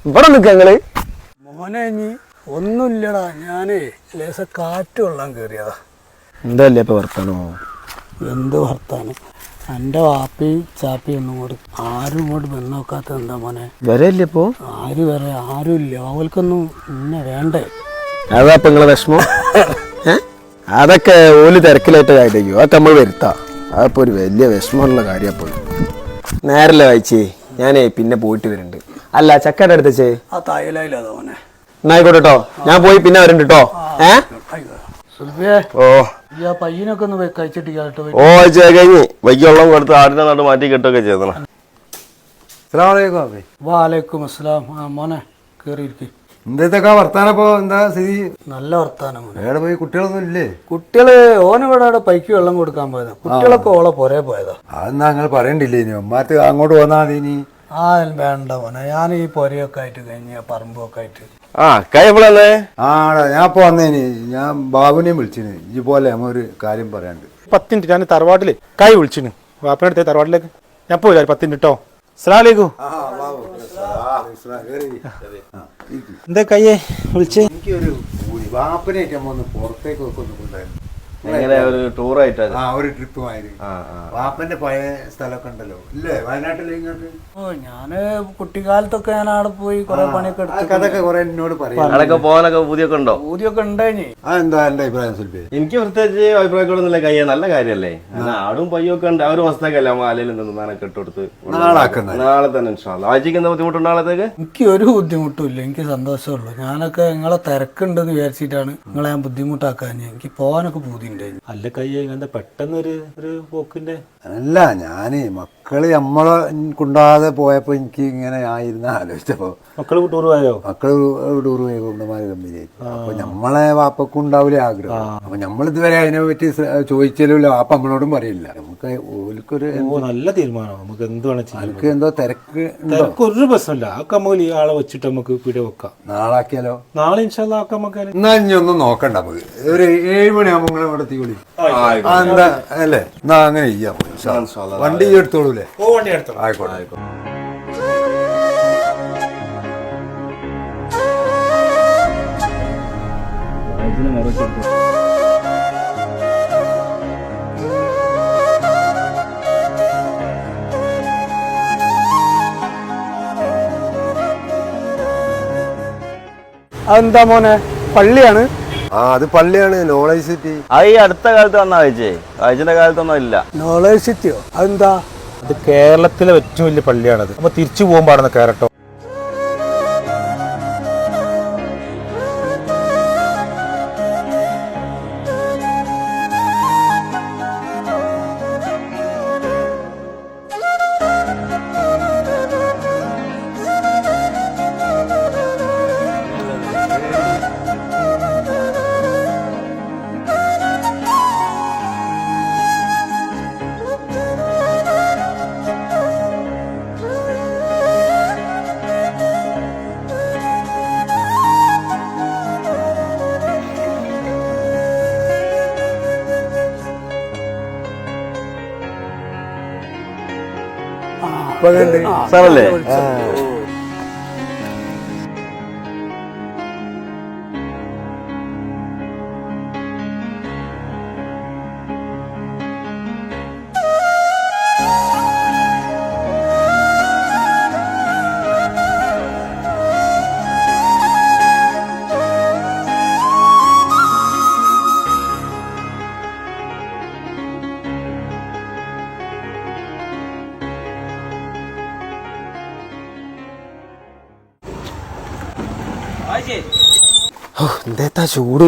ഇവിടെ നിക്ക നിങ്ങള് മോനെ ഇനി ഒന്നുമില്ലടാ, ഞാനേ ലേശ കാറ്റ് കൊള്ളാൻ കയറിയതാ. എന്തല്ലേ ഇപ്പൊ വർത്താനോ? എന്ത് വർത്താനം? എൻ്റെ വാപ്പിയും ചാപ്പിയും ഒന്നും കൂടി ആരും ഇങ്ങോട്ട് വന്ന് നോക്കാത്ത എന്താ മോനെ? വരല്ലേ ഇപ്പൊ? ആര് വരെ ആരും ഇല്ല, അവൾക്കൊന്നും ഇന്നെ വേണ്ടേ? അതാ ഇപ്പൊ നിങ്ങളെ വിഷമം? അതൊക്കെ ഓല് തിരക്കിലായിട്ട് കാര്യമായിരിക്കും, അതൊക്കെ നമ്മൾ വരുത്താ. അതിപ്പോ ഒരു വലിയ വിഷമമുള്ള കാര്യം. പോയി നേരല്ലേ വായിച്ചേ, ഞാനേ പിന്നെ പോയിട്ട് വരുന്നുണ്ട്. അല്ല ചക്കയുടെ അടുത്തേ ആ തായലായില്ലാതെ മോനെ. എന്നായിക്കോട്ടെ കേട്ടോ, ഞാൻ പോയി പിന്നെ വരുന്നുണ്ട് കേട്ടോ. സുൽഫിയെ, ഈ പയ്യനൊക്കെ ഒന്ന് കഴിച്ചിട്ട് കേട്ടോ. ഓ കഴിഞ്ഞ് വൈകെള്ളം കൊടുത്ത് ആടിനെ നാട് മാറ്റി കെട്ടൊക്കെ ചെയ്തണം. വാലേക്കും അസ്സലാം. മോനെ കേറിയിരിക്കും. എന്തൊക്കെ വർത്താനപ്പോ? എന്താ സ്ഥിതി? നല്ല വർത്താനം. എവിടെ പോയി? കുട്ടികളൊന്നും ഇല്ലേ? കുട്ടികള് ഓനിവിടെ അവിടെ പൈക്ക് വെള്ളം കൊടുക്കാൻ പോയതാ. കുട്ടികളൊക്കെ ഓളെ പോരേ പോയതാ. അതെന്നാ നിങ്ങൾ പറയണ്ടില്ലേ? ഇനി അമ്മാത്ത് അങ്ങോട്ട് പോന്നാ മതി. ഇനി വേണ്ട മോനെ, ഞാൻ ഈ പൊരയൊക്കെ ആയിട്ട് കഴിഞ്ഞ പറമ്പൊക്കെ ആയിട്ട്. ആടാ, ഞാൻ ഇപ്പൊ വന്നേനി. ഞാൻ ബാബുനെയും വിളിച്ചിന്. ഈ പോലെ നമ്മ ഒരു കാര്യം പറയാണ്ട്. 10 മിനിറ്റ് ഞാൻ തറവാട്ടില് കൈ വിളിച്ചിന്. വാപ്പനടുത്ത് തറവാട്ടിലേക്ക് ഞാൻ പോയി 10 മിനിറ്റ് കേട്ടോ. അസ്സലാമലൈക്കും. എന്താ കയ്യേ വിളിച്ചേ? എനിക്കൊരു വാപ്പനായിട്ട് നമ്മ ഒന്ന് പുറത്തേക്ക് വെക്കൊന്നുണ്ടായിരുന്നു. ഒരു ടൂറായിട്ടാ? ഒരു ട്രിപ്പ് മാതിരി. വാപ്പന്റെ പഴയ സ്ഥലമൊക്കെ ഉണ്ടല്ലോ ഇല്ലേ വയനാട്ടിൽ? ഞാന് കുട്ടിക്കാലത്തൊക്കെ ഞാൻ അവിടെ പോയി കുറെ പണിയൊക്കെ എടുത്തു. അതൊക്കെ കുറെ എന്നോട് പറയാം. അതൊക്കെ പോകാനൊക്കെ പൂതിയൊക്കെ ഉണ്ടോ? പൂതിയൊക്കെ ഉണ്ടായി. അതെന്താ എന്റെ അഭിപ്രായം സുൽഫി? എനിക്ക് പ്രത്യേകിച്ച് അഭിപ്രായങ്ങളൊന്നുമില്ല. കയ്യ നല്ല കാര്യല്ലേ, ആടും പയ്യൊക്കെ ഉണ്ട്. ആ ഒരു അവസ്ഥക്കല്ലേ ആലയിൽ നിന്നൊക്കെ ഇട്ടുകൊടുത്ത് നാളെ തന്നെ ആഴ്ചക്ക് എന്താ ബുദ്ധിമുട്ടുണ്ട്? നാളത്തേക്ക് എനിക്ക് ഒരു ബുദ്ധിമുട്ടും ഇല്ല, എനിക്ക് സന്തോഷമുള്ളൂ. ഞാനൊക്കെ നിങ്ങളെ തിരക്കുണ്ടെന്ന് വിചാരിച്ചിട്ടാണ് നിങ്ങളെ ഞാൻ ബുദ്ധിമുട്ടാക്കാൻ. എനിക്ക് പോകാനൊക്കെ പൂതി. അല്ല കയ്യേ, എന്താ പെട്ടെന്ന് ഒരു പോക്കിന്റെ? അല്ല, ഞാന് മക്കള് നമ്മളെ കൊണ്ടാതെ പോയപ്പോ എനിക്ക് ഇങ്ങനെ ആയിരുന്നു ആലോചിച്ചപ്പോ. മക്കള് ടൂർ പോയോ? മക്കള് ടൂർ പോയി കുണ്ടന്മാര് കമ്പനിയായി. അപ്പൊ നമ്മളെ വാപ്പക്കും ഉണ്ടാവില്ല ആഗ്രഹം. അപ്പൊ നമ്മളിതുവരെ അതിനെ പറ്റി ചോദിച്ചാലും വാപ്പ നമ്മളോടും പറയില്ല. നമുക്ക് ഓൽക്കൊരു നല്ല തീരുമാനം. നമുക്ക് എന്ത് വേണം. എനിക്ക് എന്തോ തിരക്ക് ഒരു പ്രശ്നമില്ല. ആക്കെ നമുക്ക് ഈ ആളെ വെച്ചിട്ട് നമുക്ക് പിടി വെക്കാം. നാളാക്കിയാലോ? നാളെ ഇൻഷാല്ലാ ആക്കാം. നമുക്ക് എന്നാ ഇനി ഒന്നും നോക്കണ്ട. നമുക്ക് ഒരു 7 മണിയാകുമ്പോ നിങ്ങളെ ഇവിടെ തീ വിളി. എന്താ അല്ലേ? എന്നാ അങ്ങനെ ചെയ്യാം. വണ്ടി എടുത്തോളൂല്ലേ? ഓ, വണ്ടി എടുത്തോളൂ. ആയിക്കോട്ടെ ആയിക്കോട്ടെ. അതെന്താ മോനെ, പള്ളിയാണ്? അത് പള്ളിയാണ്. Knowledge city. ഈ അടുത്ത കാലത്ത് വന്ന ആഴ്ചന്റെ കാലത്തൊന്നും ഇല്ല. നോളജ് സിറ്റിയോ? അതെന്താ? അത് കേരളത്തിലെ ഏറ്റവും വലിയ പള്ളിയാണത്. അപ്പൊ തിരിച്ചു പോകുമ്പോഴാണ് കയറട്ടോ. സാറല്ലേ? എന്താ ചൂട്?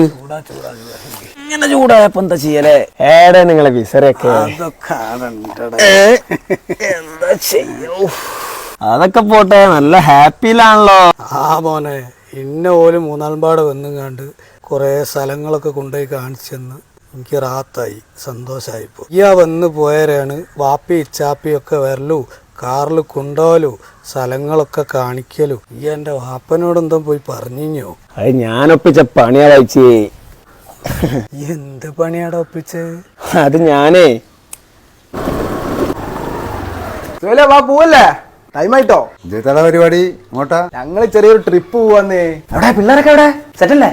ഇങ്ങനെ ചൂടായപ്പോ എന്താ ചെയ്യലേ? ഏടെ നിങ്ങളെ വിസരൊക്കെ? എന്താ ചെയ്യോ? അതൊക്കെ പോട്ടെ, നല്ല ഹാപ്പിയിലാണല്ലോ. മോനെ, ഇന്ന ഓല് മൂന്നാൽപാട് വന്നുകാണ്ട് കുറെ സ്ഥലങ്ങളൊക്കെ കൊണ്ടുപോയി കാണിച്ചെന്ന് എനിക്ക് റാത്തായി, സന്തോഷമായിപ്പോ. വന്ന് പോയവരാണ് വാപ്പി ഇച്ചാപ്പിയൊക്കെ വരലു, കാറിൽ കൊണ്ടുപോലു, സ്ഥലങ്ങളൊക്കെ കാണിക്കലു. എന്റെ വാപ്പനോടെന്തോ പോയി പറഞ്ഞോ? അത് ഞാനൊപ്പിച്ച പണിയാ കഴിച്ചേ. എന്ത് പണിയാടാ ഒപ്പിച്ച്? അത് ഞാനേ പോവല്ലേ? ടൈമായിട്ടോ? ഇതേതാ പരിപാടി ഇങ്ങോട്ടാ? ഞങ്ങള് ചെറിയൊരു ട്രിപ്പ് പോവാന്നേ. എവിടെ പിള്ളേരൊക്കെ എവിടെ? സെറ്റല്ലേ?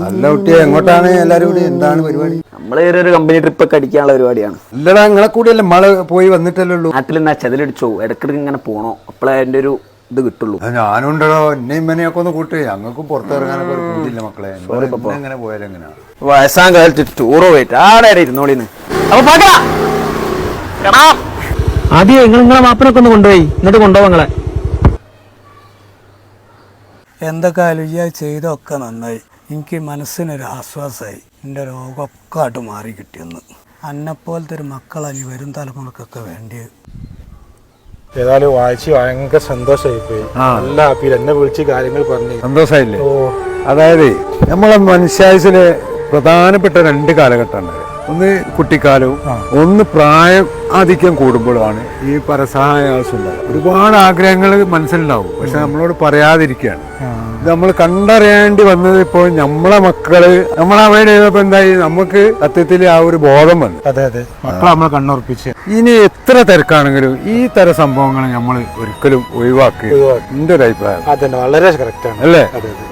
നല്ല കുട്ടിയെ എങ്ങോട്ടാണ് എല്ലാരും കൂടി? എന്താണ് പരിപാടി? നമ്മള് ഒരു കമ്പനി ട്രിപ്പ് ഒക്കെ അടിക്കാനുള്ള പരിപാടിയാണ്. ഇല്ലടാ, നിങ്ങളെ കൂടിയല്ലേ നമ്മള് പോയി വന്നിട്ടല്ലേ ഉള്ളൂ. നാട്ടിൽ എന്നാ ചെതിലടിച്ചോ, ഇടക്കിടക്ക് ഇങ്ങനെ പോണോ, അപ്പോഴേ അതിന്റെ ഒരു ഇത് കിട്ടുള്ളൂ. ഞാനും ഉണ്ടോ, എന്നെ ഇമ്മനെയൊക്കെ ഒന്ന് കൂട്ടി. ഞങ്ങൾക്കും പുറത്തിറങ്ങാനൊക്കെ ഒരു കൂട്ടില്ല മക്കളെ. എങ്ങനെ പോയാലും എങ്ങനെയാ വയസ്സാം കാലത്ത് ടൂറ് പോയിട്ട് ആടെ ഇരുന്നോളിന്ന്. അപ്പൊ ആദ്യം നിങ്ങളെ മാപ്പനൊക്കെ ഒന്ന് കൊണ്ടുപോയി, എന്നിട്ട് കൊണ്ടുപോകാം നിങ്ങളെ. എന്തൊക്കെ ആലോചിച്ചാൽ ചെയ്തൊക്കെ നന്നായി. എനിക്ക് മനസ്സിനൊരു ആശ്വാസമായി. എൻ്റെ രോഗമൊക്കെ ആയിട്ട് മാറി കിട്ടിയെന്ന്. അന്നെപ്പോലത്തെ ഒരു മക്കളാണ് വരും തലമുറക്കൊക്കെ വേണ്ടിയത്. ഏതായാലും വായിച്ച് ഭയങ്കര സന്തോഷമായി പോയി. നല്ല ഹാപ്പി. എന്നെ വിളിച്ച് കാര്യങ്ങൾ പറഞ്ഞു. സന്തോഷമായില്ലേ? അതായത് നമ്മളെ മനുഷ്യായുസിലെ പ്രധാനപ്പെട്ട 2 കാലഘട്ടമാണ്. ഒന്ന് കുട്ടിക്കാലവും ഒന്ന് പ്രായം ആധിക്യം കൂടുമ്പോഴാണ് ഈ പരസഹായ ആവശ്യം ഉണ്ടാവുക. ഒരുപാട് ആഗ്രഹങ്ങൾ മനസ്സിലുണ്ടാവും, പക്ഷെ നമ്മളോട് പറയാതിരിക്കുകയാണ്. ഇത് നമ്മൾ കണ്ടറിയേണ്ടി വന്നത് ഇപ്പോൾ നമ്മളെ മക്കള് നമ്മളവിടെ ചെയ്തപ്പോ എന്തായി, നമുക്ക് സത്യത്തിൽ ആ ഒരു ബോധം വന്നു. അതെ അതെ, മക്കളെ നമ്മൾ കണ്ണുറപ്പിച്ച്. ഇനി എത്ര തിരക്കാണെങ്കിലും ഈ തരം സംഭവങ്ങൾ നമ്മൾ ഒരിക്കലും ഒഴിവാക്കുക. എന്റെ ഒരു അഭിപ്രായം അതന്നെ, വളരെ കറക്റ്റ് ആണ് അല്ലേ? അതെ അതെ.